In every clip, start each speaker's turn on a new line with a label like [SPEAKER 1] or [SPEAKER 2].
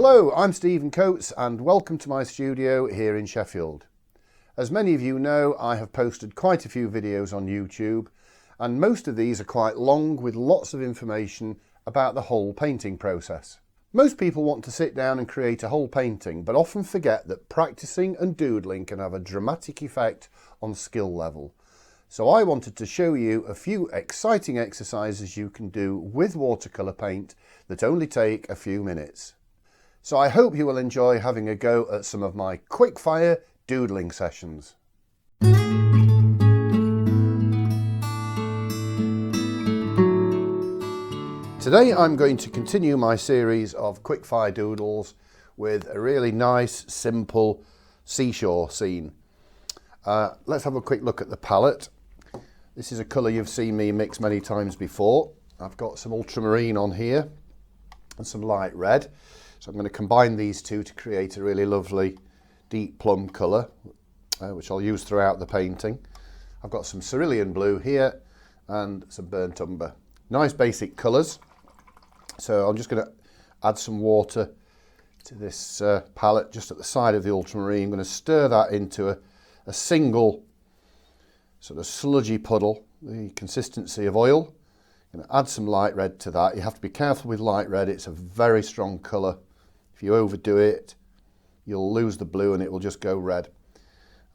[SPEAKER 1] Hello, I'm Stephen Coates and welcome to my studio here in Sheffield. As many of you know, I have posted quite a few videos on YouTube and most of these are quite long with lots of information about the whole painting process. Most people want to sit down and create a whole painting but often forget that practicing and doodling can have a dramatic effect on skill level. So I wanted to show you a few exciting exercises you can do with watercolour paint that only take a few minutes. So I hope you will enjoy having a go at some of my quick-fire doodling sessions. Today I'm going to continue my series of quick-fire doodles with a really nice, simple seashore scene. Let's have a quick look at the palette. This is a colour you've seen me mix many times before. I've got some ultramarine on here and some light red. So I'm going to combine these two to create a really lovely deep plum colour, which I'll use throughout the painting. I've got some cerulean blue here and some burnt umber. Nice basic colours. So I'm just going to add some water to this palette just at the side of the ultramarine. I'm going to stir that into a single sort of sludgy puddle, the consistency of oil. I'm going to add some light red to that. You have to be careful with light red, it's a very strong colour. If you overdo it, you'll lose the blue and it will just go red.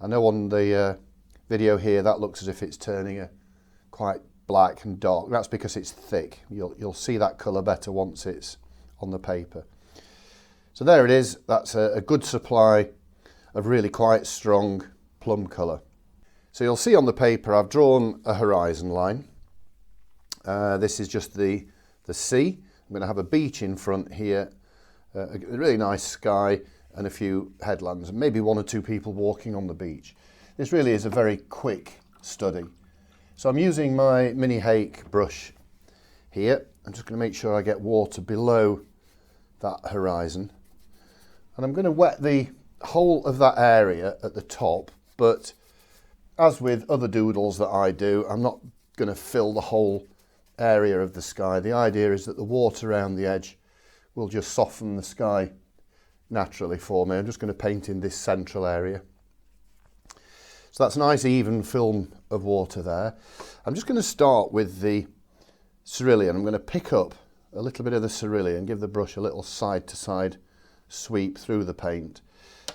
[SPEAKER 1] I know on the video here that looks as if it's turning quite black and dark. That's because it's thick. You'll see that colour better once it's on the paper. So there it is. That's a good supply of really quite strong plum colour. So you'll see on the paper I've drawn a horizon line. This is just the sea. I'm going to have a beach in front here, a really nice sky and a few headlands and maybe one or two people walking on the beach. This really is a very quick study. So I'm using my mini HAKE brush here. I'm just going to make sure I get water below that horizon. And I'm going to wet the whole of that area at the top, but as with other doodles that I do, I'm not going to fill the whole area of the sky. The idea is that the water around the edge will just soften the sky naturally for me. I'm just going to paint in this central area. So that's a nice even film of water there. I'm just going to start with the cerulean. I'm going to pick up a little bit of the cerulean, give the brush a little side to side sweep through the paint.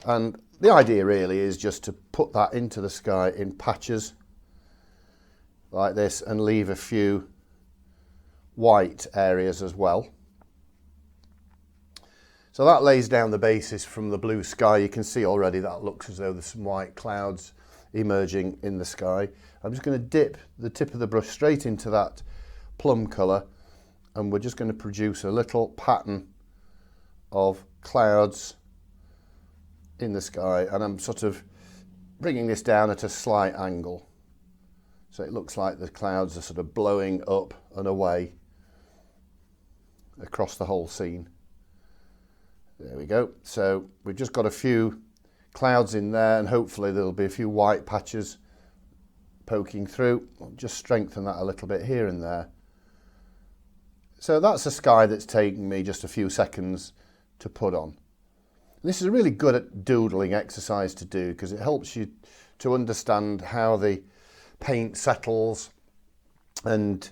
[SPEAKER 1] And the idea really is just to put that into the sky in patches like this and leave a few white areas as well. So that lays down the basis from the blue sky. You can see already that looks as though there's some white clouds emerging in the sky. I'm just going to dip the tip of the brush straight into that plum colour and we're just going to produce a little pattern of clouds in the sky, and I'm sort of bringing this down at a slight angle. So it looks like the clouds are sort of blowing up and away across the whole scene. There we go. So we've just got a few clouds in there and hopefully there'll be a few white patches poking through. I'll just strengthen that a little bit here and there. So that's a sky that's taken me just a few seconds to put on. This is a really good at doodling exercise to do because it helps you to understand how the paint settles and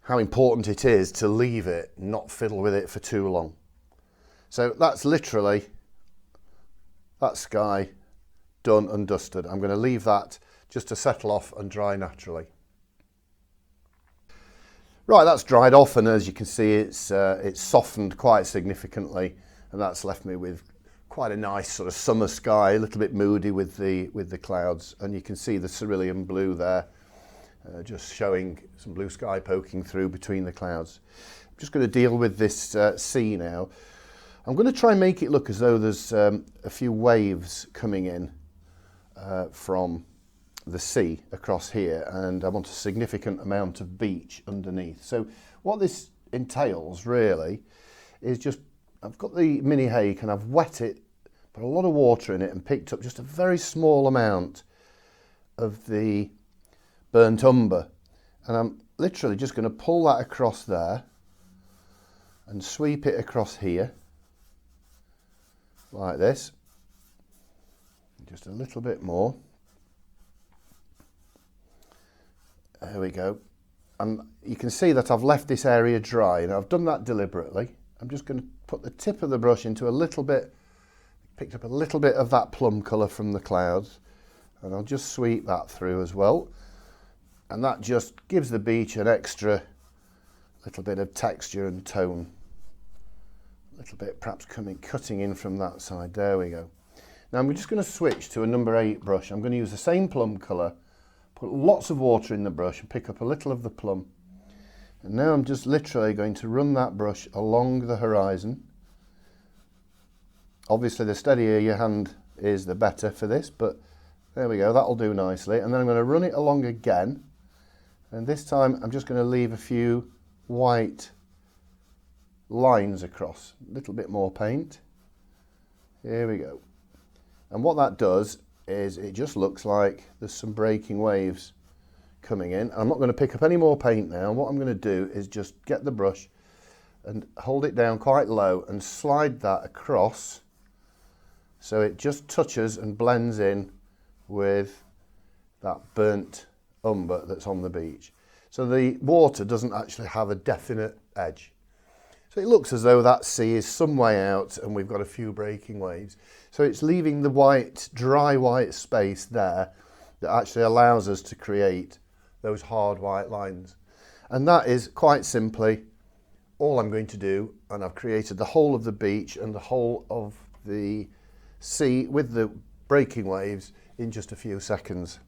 [SPEAKER 1] how important it is to leave it, not fiddle with it for too long. So that's literally that sky done and dusted. I'm going to leave that just to settle off and dry naturally. Right, that's dried off and as you can see it's softened quite significantly and that's left me with quite a nice sort of summer sky, a little bit moody with the clouds, and you can see the cerulean blue there just showing some blue sky poking through between the clouds. I'm just going to deal with this sea now. I'm going to try and make it look as though there's a few waves coming in from the sea across here, and I want a significant amount of beach underneath. So what this entails really is just, I've got the mini HAKE and I've wet it, put a lot of water in it and picked up just a very small amount of the burnt umber, and I'm literally just going to pull that across there and sweep it across here. like this. Just a little bit more. There we go. And you can see that I've left this area dry, and I've done that deliberately. I'm just going to put the tip of the brush into a little bit, picked up a little bit of that plum colour from the clouds, and I'll just sweep that through as well. And that just gives the beach an extra little bit of texture and tone. A little bit perhaps cutting in from that side. There we go. Now I'm just going to switch to a number 8 brush. I'm going to use the same plum colour, put lots of water in the brush and pick up a little of the plum. And now I'm just literally going to run that brush along the horizon. Obviously the steadier your hand is, the better for this, but there we go, that'll do nicely. And then I'm going to run it along again, and this time I'm just going to leave a few white lines across, a little bit more paint. Here we go. And what that does is it just looks like there's some breaking waves coming in. I'm not going to pick up any more paint now. What I'm going to do is just get the brush and hold it down quite low and slide that across so it just touches and blends in with that burnt umber that's on the beach. So the water doesn't actually have a definite edge. So it looks as though that sea is some way out and we've got a few breaking waves. So it's leaving the white, dry white space there that actually allows us to create those hard white lines. And that is quite simply all I'm going to do, and I've created the whole of the beach and the whole of the sea with the breaking waves in just a few seconds.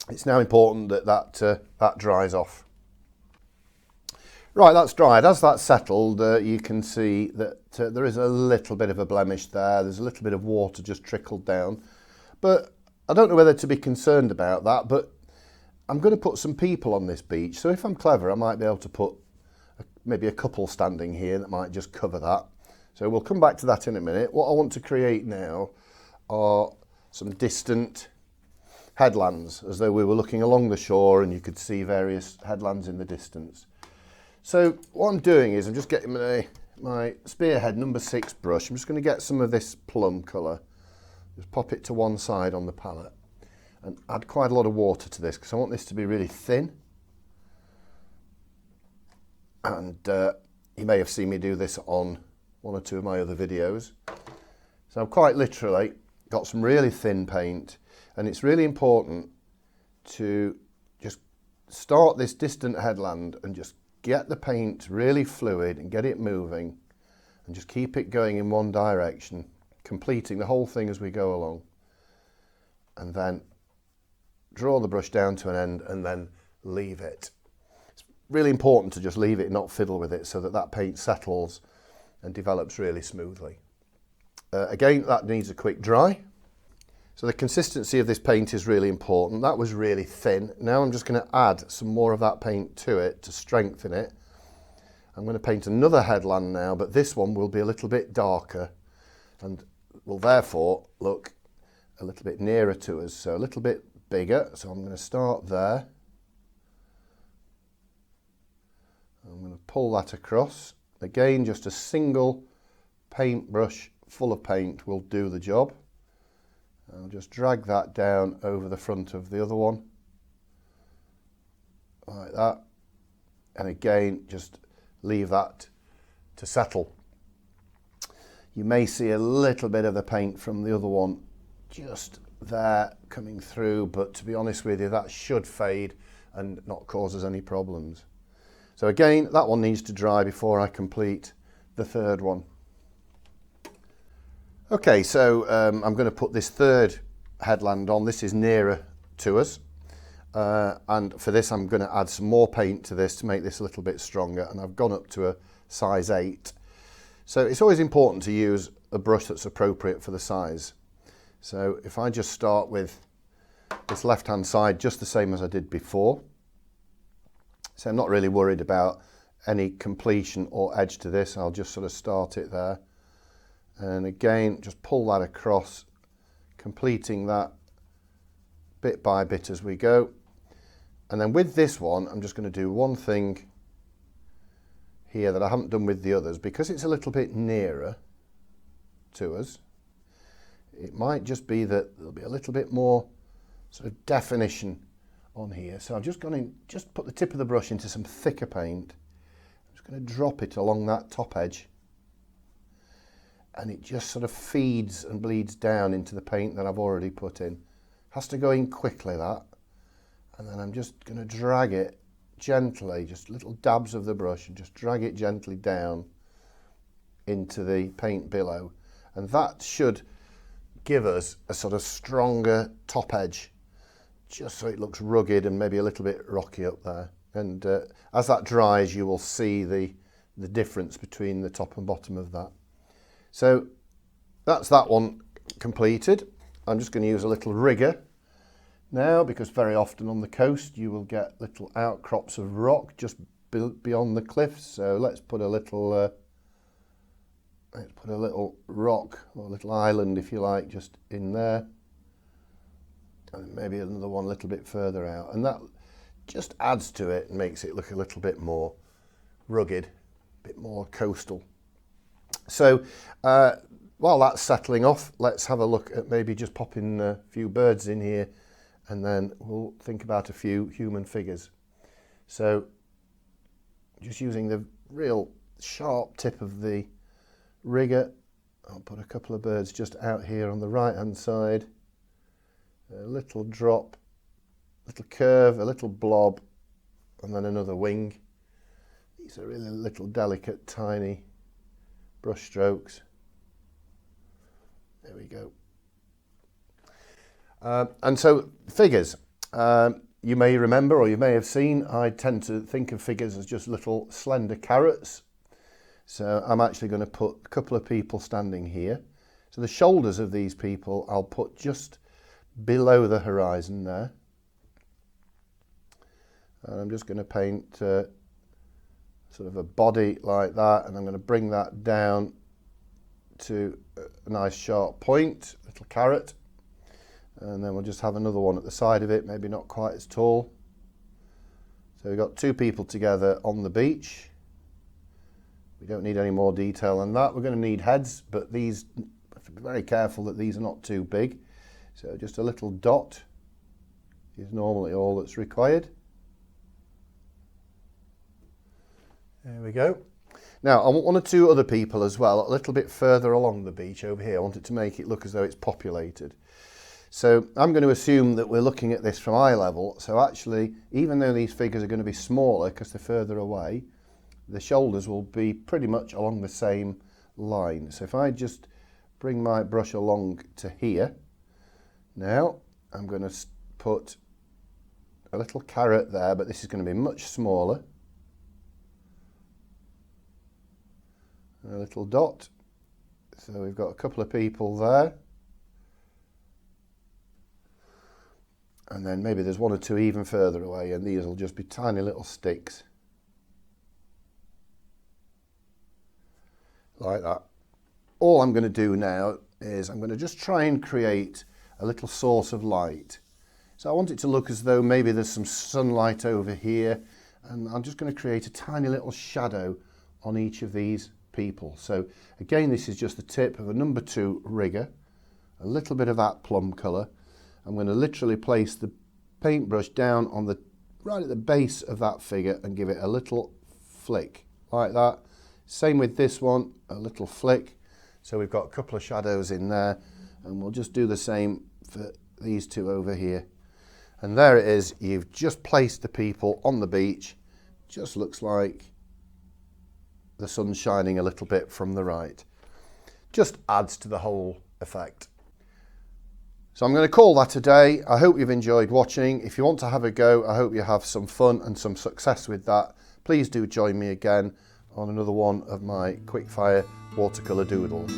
[SPEAKER 1] It's now important that that dries off. Right, that's dried. As that's settled, you can see that there is a little bit of a blemish there. There's a little bit of water just trickled down. But I don't know whether to be concerned about that, but I'm going to put some people on this beach. So if I'm clever, I might be able to put maybe a couple standing here that might just cover that. So we'll come back to that in a minute. What I want to create now are some distant headlands, as though we were looking along the shore and you could see various headlands in the distance. So what I'm doing is I'm just getting my Spearhead number 6 brush. I'm just going to get some of this plum colour, just pop it to one side on the palette and add quite a lot of water to this because I want this to be really thin. And you may have seen me do this on one or two of my other videos. So I've quite literally got some really thin paint, and it's really important to just start this distant headland and just get the paint really fluid and get it moving and just keep it going in one direction, completing the whole thing as we go along. And then draw the brush down to an end and then leave it. It's really important to just leave it, not fiddle with it, so that that paint settles and develops really smoothly. Again, that needs a quick dry. So the consistency of this paint is really important. That was really thin. Now I'm just going to add some more of that paint to it to strengthen it. I'm going to paint another headland now, but this one will be a little bit darker and will therefore look a little bit nearer to us, so a little bit bigger. So I'm going to start there. I'm going to pull that across. Again, just a single paintbrush full of paint will do the job. I'll just drag that down over the front of the other one, like that. And again, just leave that to settle. You may see a little bit of the paint from the other one just there coming through, but to be honest with you, that should fade and not cause us any problems. So again, that one needs to dry before I complete the third one. Okay, so I'm going to put this third headland on. This is nearer to us. And for this, I'm going to add some more paint to this to make this a little bit stronger. And I've gone up to a size 8. So it's always important to use a brush that's appropriate for the size. So if I just start with this left-hand side, just the same as I did before. So I'm not really worried about any completion or edge to this. I'll just sort of start it there. And again, just pull that across, completing that bit by bit as we go. And then with this one, I'm just going to do one thing here that I haven't done with the others, because it's a little bit nearer to us. It might just be that there'll be a little bit more sort of definition on here. So I'm just going to put the tip of the brush into some thicker paint. I'm just going to drop it along that top edge. And it just sort of feeds and bleeds down into the paint that I've already put in. Has to go in quickly, that. And then I'm just going to drag it gently, just little dabs of the brush, and just drag it gently down into the paint below. And that should give us a sort of stronger top edge, just so it looks rugged and maybe a little bit rocky up there. And as that dries, you will see the difference between the top and bottom of that. So that's that one completed. I'm just going to use a little rigger now, because very often on the coast you will get little outcrops of rock just beyond the cliffs. So let's put a little rock, or a little island if you like, just in there, and maybe another one a little bit further out, and that just adds to it and makes it look a little bit more rugged, a bit more coastal. So while that's settling off, let's have a look at maybe just popping a few birds in here, and then we'll think about a few human figures. So just using the real sharp tip of the rigger, I'll put a couple of birds just out here on the right hand side. A little drop, little curve, a little blob, and then another wing. These are really little delicate tiny brush strokes. There we go. And so figures, you may remember, or you may have seen, I tend to think of figures as just little slender carrots. So I'm actually going to put a couple of people standing here. So the shoulders of these people I'll put just below the horizon there. And I'm just going to paint sort of a body like that, and I'm going to bring that down to a nice sharp point, little carrot. And then we'll just have another one at the side of it, maybe not quite as tall. So we've got two people together on the beach. We don't need any more detail than that. We're going to need heads, but these, have to be very careful that these are not too big. So just a little dot is normally all that's required. There we go. Now I want one or two other people as well, a little bit further along the beach over here. I want it to make it look as though it's populated. So I'm going to assume that we're looking at this from eye level. So actually, even though these figures are going to be smaller because they're further away, the shoulders will be pretty much along the same line. So if I just bring my brush along to here, now I'm going to put a little carrot there, but this is going to be much smaller. A little dot. So we've got a couple of people there. And then maybe there's one or two even further away, and these will just be tiny little sticks. Like that. All I'm going to do now is I'm going to just try and create a little source of light. So I want it to look as though maybe there's some sunlight over here, and I'm just going to create a tiny little shadow on each of these people. So again, this is just the tip of a number 2 rigger, a little bit of that plum colour. I'm going to literally place the paintbrush down on the right at the base of that figure and give it a little flick like that. Same with this one, a little flick. So we've got a couple of shadows in there, and we'll just do the same for these two over here. And there it is. You've just placed the people on the beach. Just looks like the sun's shining a little bit from the right. Just adds to the whole effect. So I'm going to call that a day. I hope you've enjoyed watching. If you want to have a go, I hope you have some fun and some success with that. Please do join me again on another one of my quickfire watercolour doodles.